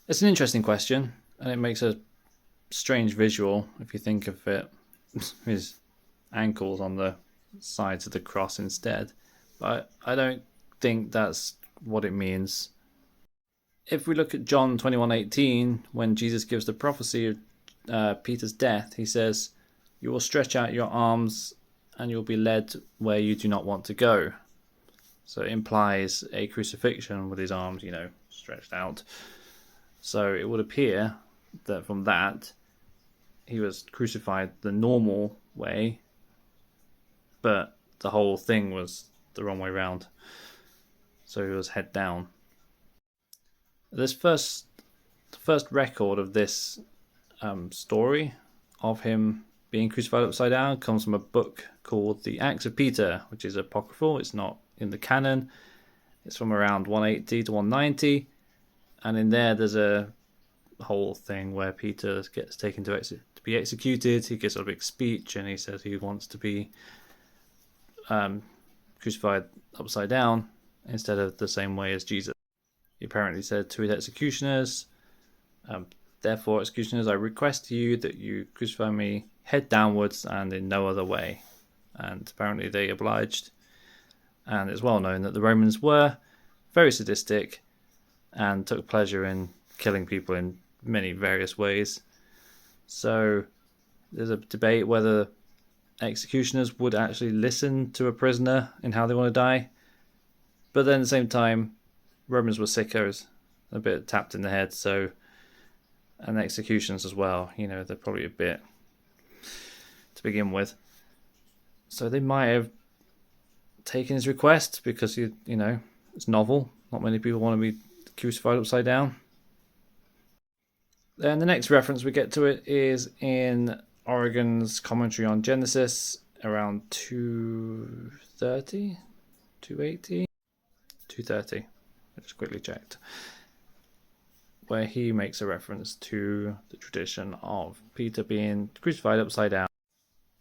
It's an interesting question, and it makes a strange visual if you think of it. His ankles on the sides of the cross instead. But I don't think that's what it means. If we look at John 21:18, when Jesus gives the prophecy of Peter's death, he says, "You will stretch out your arms and you'll be led where you do not want to go." So it implies a crucifixion with his arms, stretched out. So it would appear that from that, he was crucified the normal way, but the whole thing was the wrong way round. So he was head down. The first record of this story of him being crucified upside down comes from a book called The Acts of Peter, which is apocryphal. It's not in the canon. It's from around 180 to 190, and in there there's a whole thing where Peter gets taken to be executed. He gives a big speech and he says he wants to be crucified upside down instead of the same way as Jesus. He apparently said to his executioners, "Therefore, executioners, I request to you that you crucify me head downwards and in no other way." And apparently they obliged. And it's well known that the Romans were very sadistic and took pleasure in killing people in many various ways. So there's a debate whether executioners would actually listen to a prisoner in how they want to die. But then at the same time, Romans were sickos, a bit tapped in the head, so, and executions as well, they're probably a bit to begin with. So they might have taken his request because, it's novel. Not many people want to be crucified upside down. Then the next reference we get to it is in Origen's commentary on Genesis, around 230, 280, 230. I just quickly checked. Where he makes a reference to the tradition of Peter being crucified upside down.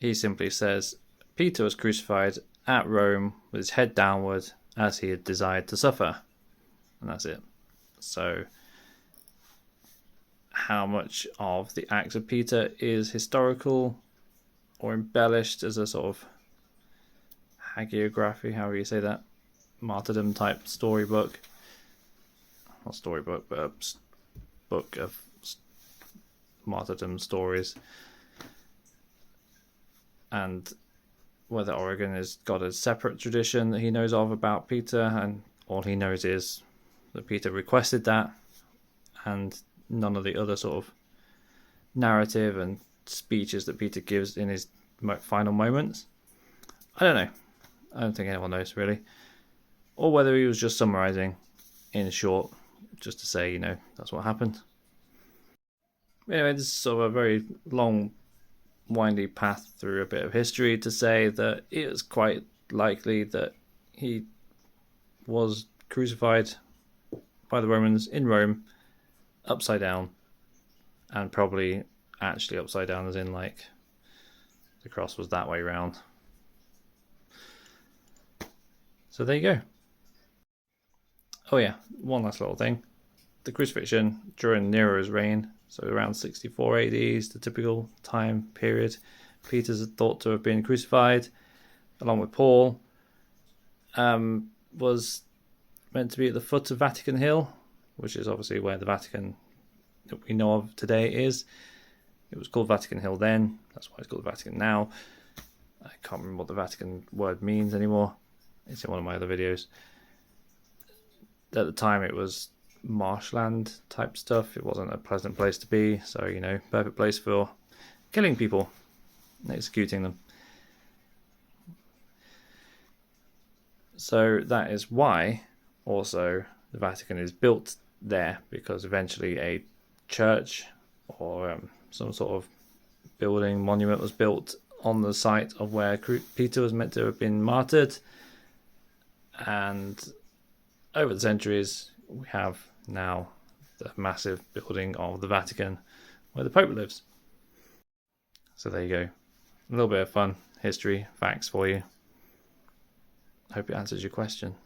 He simply says, Peter was crucified at Rome with his head downward as he had desired to suffer. And that's it. So how much of the Acts of Peter is historical or embellished as a sort of hagiography, however you say that, martyrdom type storybook. Not storybook, but a book of martyrdom stories. And whether Origen has got a separate tradition that he knows of about Peter, and all he knows is that Peter requested that, and none of the other sort of narrative and speeches that Peter gives in his final moments. I don't know. I don't think anyone knows really. Or whether he was just summarizing in short, just to say, that's what happened. Anyway, this is sort of a very long, windy path through a bit of history to say that it is quite likely that he was crucified by the Romans in Rome upside down, and probably actually upside down as in like the cross was that way round. So there you go. Oh yeah, one last little thing. The crucifixion during Nero's reign, so around 64 AD is the typical time period. Peter's thought to have been crucified, along with Paul. Was meant to be at the foot of Vatican Hill, which is obviously where the Vatican that we know of today is. It was called Vatican Hill then. That's why it's called Vatican now. I can't remember what the Vatican word means anymore. It's in one of my other videos. At the time, it was marshland type stuff. It wasn't a pleasant place to be. So, perfect place for killing people and executing them. So that is why also the Vatican is built there, because eventually a church or some sort of building, monument was built on the site of where Peter was meant to have been martyred. And over the centuries, we have now the massive building of the Vatican where the Pope lives. So there you go. A little bit of fun history facts for you. Hope it answers your question.